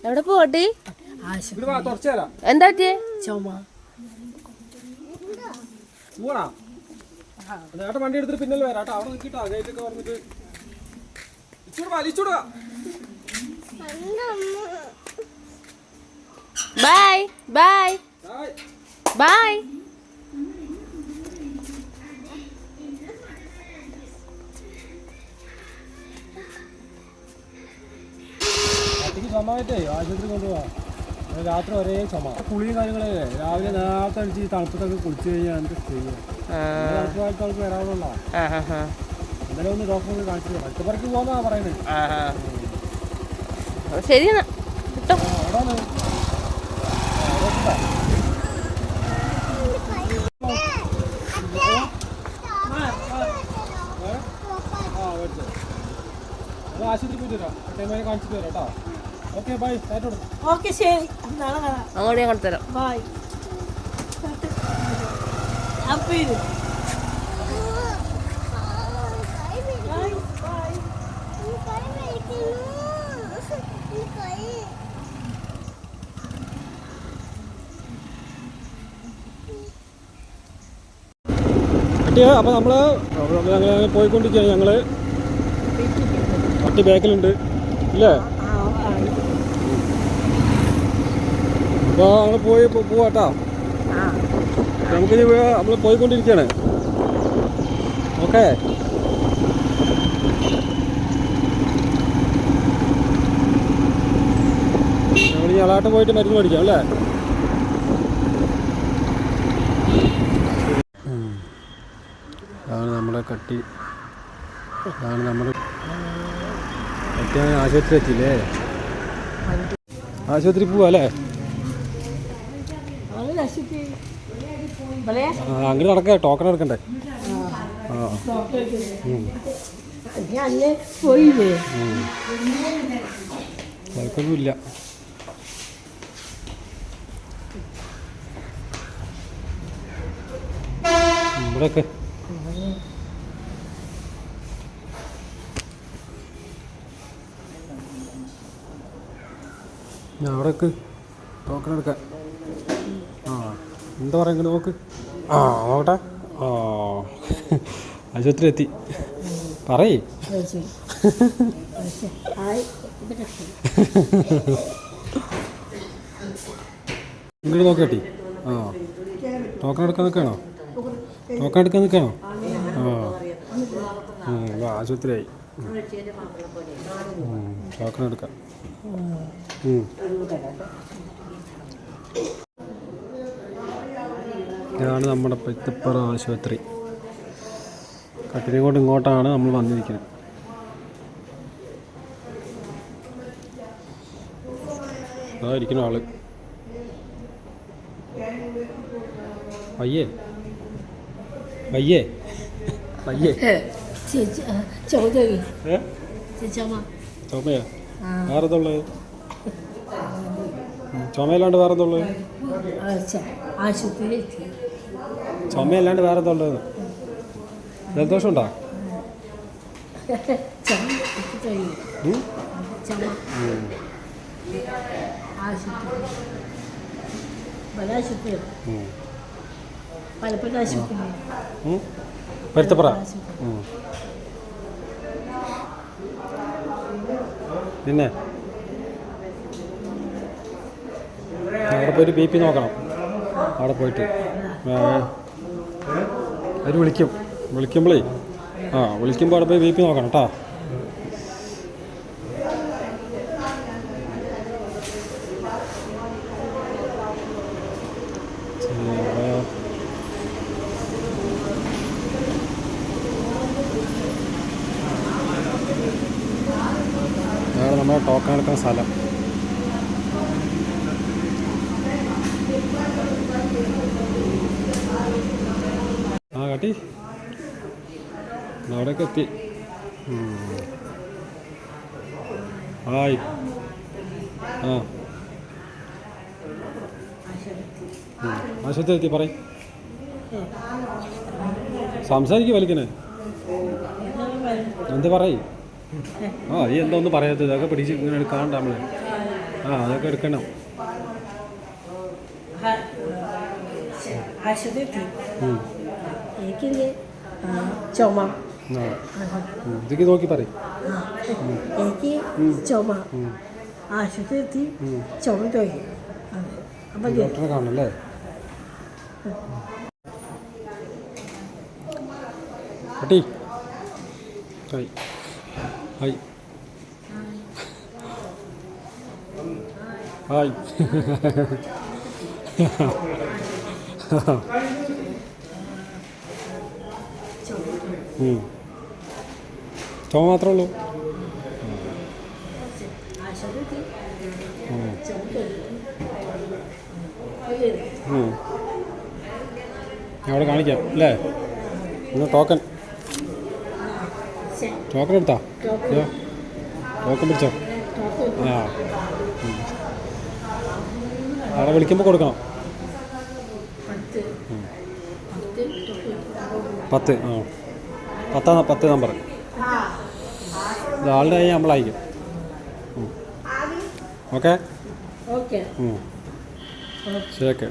എവിടെ പോട്ടി? എന്താ വണ്ടി എടുത്തിട്ട് പിന്നല്ലേ വരാട്ടോ. അവിടെ നിൽക്കിട്ടോ ഗേറ്റൊക്കെ പറഞ്ഞിട്ട് വലിച്ചൂടാ. Bye bye bye. ചുമമായിട്ടേ ആശുപത്രി കൊണ്ടുപോവാ. രാത്രി ഒരേ ചുമ. കുളിയും കാര്യങ്ങളല്ലേ രാവിലെ നേരത്തെ അടിച്ച് ഈ തണുപ്പത്തൊക്കെ കുളിച്ചു കഴിഞ്ഞാൽ എന്ത് ചെയ്യാം? തണുപ്പ് കാലത്ത് അവൾക്ക് വരാവുള്ള എന്തായാലും ഒന്ന് ഡോക്ടറെ കാണിച്ചു പച്ചപ്പറക്ക് പോകാന്നാ പറയുന്നത്. ശരി ആശുപത്രി പോയിട്ട് വരാം. ടൈമായി കാണിച്ചിട്ട് വരാം കേട്ടോ. Okay bye. ഓക്കെ ശരി. അങ്ങോട്ട് ഞാൻ കൊടുത്തരാം. ബൈ. അപ്പൊ അപ്പോൾ നമ്മൾ പോയിക്കൊണ്ടിരിക്കുകയാണ്. ഞങ്ങൾ പട്ടി ബാക്കിലുണ്ട് ഇല്ലേ? അപ്പോൾ നമ്മൾ പോവാട്ടോ. നമുക്കിനി നമ്മൾ പോയിക്കൊണ്ടിരിക്കുകയാണ്. ഓക്കെ നമ്മളിനി അളാട്ട് പോയിട്ട് മരുന്ന് മേടിക്കാം അല്ലേ? അതാണ് നമ്മുടെ കട്ടി. അതാണ് നമ്മുടെ കട്ടിയാണ്. ആശുപത്രി എത്തിയില്ലേ? ആശുപത്രി പോവാ അല്ലേ? അങ്ങനെ നടക്കേ. ടോക്കൺ എടുക്കണ്ടേ? കുഴപ്പമൊന്നുമില്ല. ഇവിടെയൊക്കെ അവിടെയൊക്കെ ടോക്കൺ എടുക്കാൻ. എന്താ പറയാ ഇങ്ങോട്ട് നോക്ക്. നോക്കട്ടെ. ആശുപത്രി എത്തി. പറയേ. ഇങ്ങോട്ട് നോക്കട്ടി. ടോക്കൺ എടുക്കാൻ നിൽക്കണോ? ടോക്കൺ എടുക്കാൻ നിൽക്കണോ? ആശുപത്രിയായി. ടോക്കൺ എടുക്കാം. ഇതാണ് നമ്മുടെ പെത്തിപ്പറ ആശുപത്രി. കട്ടിനെ കൊണ്ട് ഇങ്ങോട്ടാണ് നമ്മൾ വന്നിരിക്കുന്നത്. അതായിരിക്കുന്ന ആള്. പയ്യേ പയ്യേ പയ്യേ ചുമയാ? വേറെന്തുള്ളത്? ചുമയല്ലാണ്ട് വേറെന്തുള്ളത്? ചുമയല്ലാണ്ട് വേറെന്തുള്ളത്? ജലദോഷം ഉണ്ടോ? പരുത്തപ്പറ. പിന്നെ അവിടെ പോയിട്ട് BP നോക്കണം. അവിടെ പോയിട്ട് അവർ വിളിക്കുമ്പോഴേ വിളിക്കുമ്പോൾ അവിടെ പോയി BP നോക്കണം കേട്ടോ. അതാണ് നമ്മുടെ ടോക്കൺ എടുക്കുന്ന സ്ഥലം. കാട്ടി അവിടെയൊക്കെ എത്തി. ഹായ്. ആശുപത്രി എത്തി. പറയും സംസാരിക്കും വലിക്കണേ. എന്ത് പറയും? ഈ എന്താ ഒന്നും പറയാത്തത്? അതൊക്കെ പിടിച്ച് ഇങ്ങനെ എടുക്കാണ്ട് നമ്മൾ ആ അതൊക്കെ എടുക്കണം. ആശുപത്രി എനിക്കില്ലേ ചുമ. ഇതൊക്കെ നോക്കി പറയും. എനിക്ക് ചുമ ആശുപത്രി ചുമ തോന്നി. അപ്പം ഡോക്ടറെ കാണണല്ലേ? പട്ടി ഹായ് ഹായ് ഹായ് ചുമ മാത്രമേ ഉള്ളൂ. ഞാൻ അവിടെ കാണിക്കാം അല്ലേ? ഒന്ന് ടോക്കൺ എടുത്താ? ടോക്കൺ പിടിച്ചോ? ആ അവിടെ വിളിക്കുമ്പോൾ കൊടുക്കണം. 10 10 നമ്പർ. ഇത് ആളുടെ കൈ നമ്മളയക്കും. ഓക്കെ ശരി.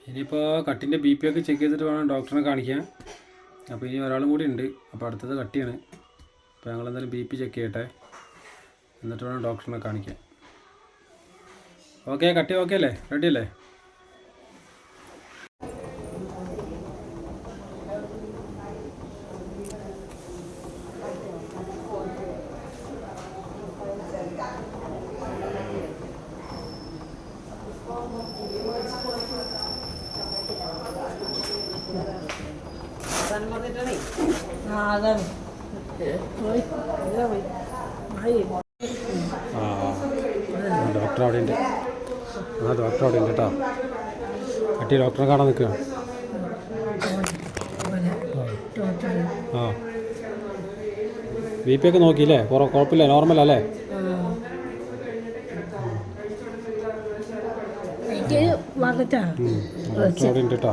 ഇനിയിപ്പോൾ കട്ടിൻ്റെ BP ഒക്കെ ചെക്ക് ചെയ്തിട്ട് വേണം ഡോക്ടറിനെ കാണിക്കാൻ. അപ്പോൾ ഇനി ഒരാളും കൂടി ഉണ്ട്. അപ്പോൾ അടുത്തത് കട്ടിയാണ്. അപ്പോൾ ഞങ്ങളെന്തായാലും BP ചെക്ക് ചെയ്യട്ടെ, എന്നിട്ട് വേണം ഡോക്ടറിനെ കാണിക്കാൻ. ഓക്കെ കട്ടി ഓക്കെ അല്ലേ? റെഡി അല്ലേ? അതാണ് ഡോക്ടർ അവിടെ ഉണ്ട്. ഡോക്ടർ അവിടെ ഉണ്ട് കേട്ടോ. കട്ടി ഡോക്ടറെ കാണാൻ നിൽക്കുകയാണ്. BP ഒക്കെ നോക്കിയില്ലേ? കുഴപ്പമില്ല, നോർമലല്ലേ? ഡോക്ടർ അവിടെ ഉണ്ട് കേട്ടോ.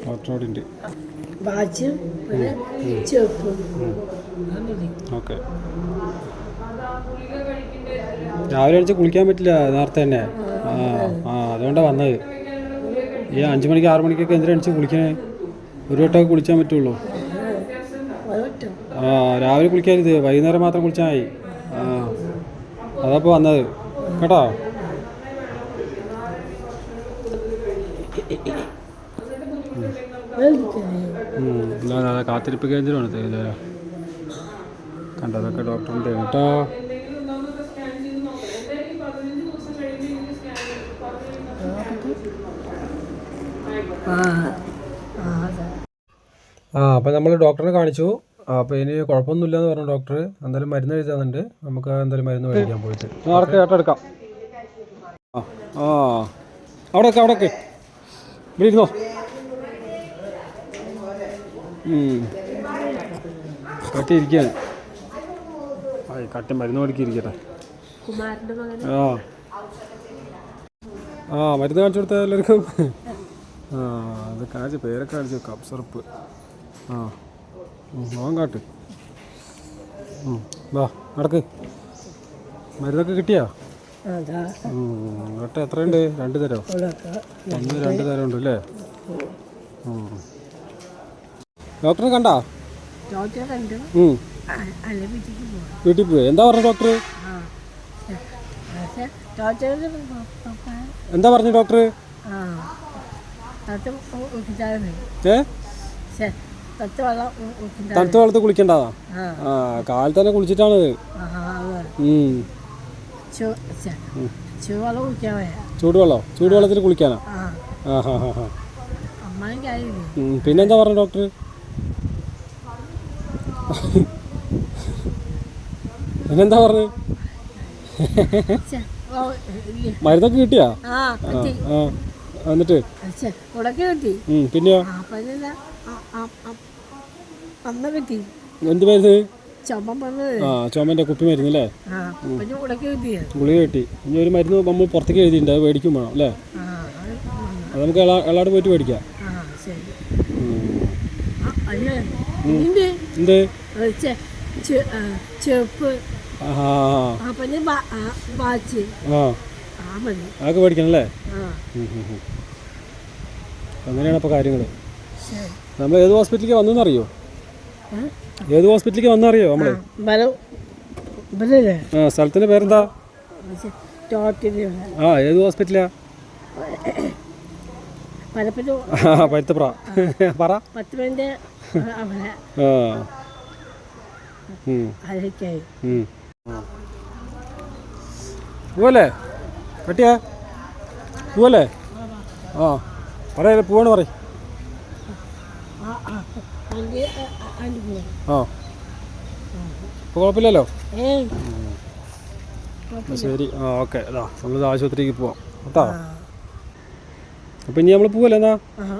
ഡോക്ടർ അവിടെ ഉണ്ട്. ഓക്കെ. രാവിലെ എണീച്ച് കുളിക്കാൻ പറ്റില്ല നേരത്തെ തന്നെ. അതുകൊണ്ടാണ് വന്നത്. ഈ 5 മണിക്ക് 6 മണിക്കൊക്കെ എന്തിനാ എണീച്ച് കുളിക്കണേ? ഒരു വട്ടമൊക്കെ കുളിക്കാൻ പറ്റുള്ളൂ. രാവിലെ കുളിക്കരുത്, വൈകുന്നേരം മാത്രം കുളിച്ചാൽ മതി. അതപ്പോൾ വന്നത് കേട്ടോ. കാത്തിരിപ്പ് കേന്ദ്രമാണ് തേയില. കണ്ടതൊക്കെ ഡോക്ടറിൻ്റെ കേട്ടോ. അപ്പോൾ നമ്മൾ ഡോക്ടറിനെ കാണിച്ചു. അപ്പോൾ ഇനി കുഴപ്പമൊന്നുമില്ല എന്ന് പറഞ്ഞു ഡോക്ടർ. എന്തായാലും മരുന്ന് എഴുതാന്നുണ്ട്. നമുക്ക് എന്തായാലും മരുന്ന് മേടിക്കാൻ പോയിട്ട് എടുക്കാം. അവിടെയൊക്കെ ഇവിടെ ഇരുന്നോ. കട്ടിയിരിക്കുകയാണ്. കട്ടി മരുന്ന് മേടിക്കിരിക്കട്ടെ. മരുന്ന് കാണിച്ചു കൊടുത്താൽ എല്ലാവർക്കും. അത് കാണിച്ച് പേരൊക്കെ കാണിച്ചു. Cup syrup. മോൻ കാട്ട്. വാ നടക്ക്. മരുന്നൊക്കെ കിട്ടിയാ? കേട്ടോ. എത്രയുണ്ട്? 2 തരം. 2 തരം ഉണ്ട് അല്ലേ? ഡോക്ടറെ കണ്ടാ? വീട്ടിൽ പോയി. എന്താ പറഞ്ഞു ഡോക്ടർ? എന്താ പറഞ്ഞു ഡോക്ടർ? തണുത്ത വെള്ളത്തിൽ കുളിക്കണ്ടതാ? കാലത്ത് തന്നെ കുളിച്ചിട്ടാണത്. ചൂടുവെള്ളത്തിൽ കുളിക്കാനാ? പിന്നെന്താ പറഞ്ഞു ഡോക്ടർ? പിന്നെന്താ പറഞ്ഞു? മരുന്നൊക്കെ കിട്ടിയാ? എന്നിട്ട് പിന്നെയോ? എന്ത് മരുന്ന്? ചുമന്റെ കുപ്പി മരുന്ന് അല്ലേ? ഗുളിക കിട്ടി. ഇനി ഒരു മരുന്ന് നമ്മൾ പുറത്തേക്ക് എഴുതിയിട്ടുണ്ട്, അത് മേടിക്കും വേണം അല്ലേ? അത് നമുക്ക് എല്ലാവരും പോയിട്ട് മേടിക്കാം. എന്ത് ചെപ്പ് ആ പിന്നെ വാച്ച് ആ ആ മതി. അതൊക്കെ മേടിക്കണം അല്ലേ? ആ അങ്ങനെയാണ് അപ്പോൾ കാര്യങ്ങൾ. ശരി. നമ്മൾ ഏത് ഹോസ്പിറ്റലിലേക്ക് വന്നെന്നറിയോ? ഏത് ഹോസ്പിറ്റലിലേക്ക് വന്നറിയോ നമ്മൾ? ആ സ്ഥലത്തിൻ്റെ പേരെന്താ? ആ ഏത് ഹോസ്പിറ്റലാ? പരുത്തപ്ര. പറ. പോവല്ലേ പറ്റിയാ? പോവല്ലേ? ആ പറയല്ലേ പോവാണ് പറ. ആ ഇപ്പോൾ കുഴപ്പമില്ലല്ലോ. ശരി. ആ ഓക്കെ. അതാ നമ്മളിത് ആശുപത്രിക്ക് പോവാം കേട്ടോ. അപ്പം ഇനി നമ്മൾ പോവല്ലേ? എന്നാ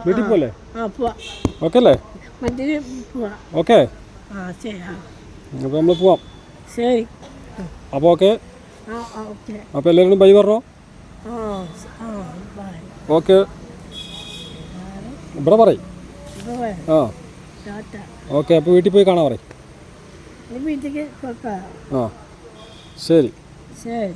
വീട്ടിൽ പോവല്ലേ? ഓക്കെ അല്ലേ? ഓക്കെ. അപ്പോൾ നമ്മൾ പോവാം. ശരി. അപ്പോൾ ഓക്കെ. അപ്പോൾ എല്ലാവരും ബൈ പറഞ്ഞോ. ഓക്കെ. ഇവിടെ പറയും. ആ ഓക്കെ. അപ്പോൾ വീട്ടിൽ പോയി കാണാൻ പറയും. വീട്ടിലേക്ക് ആ ശരി. ശരി.